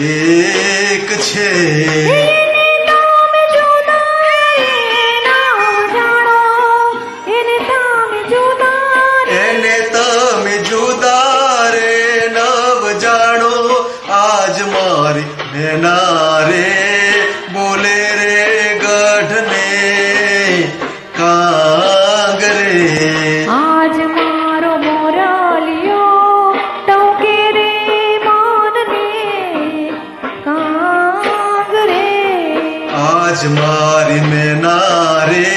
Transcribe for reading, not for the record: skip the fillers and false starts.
એક છે. એને તમે જુદા રે નવ જાણો. આજ મારી મેના રે બોલે રે ગઢને કાંગરે. આજ મારો મોરલિયો ટોકે રે માનને કાંગરે. આજ મારી મેના રે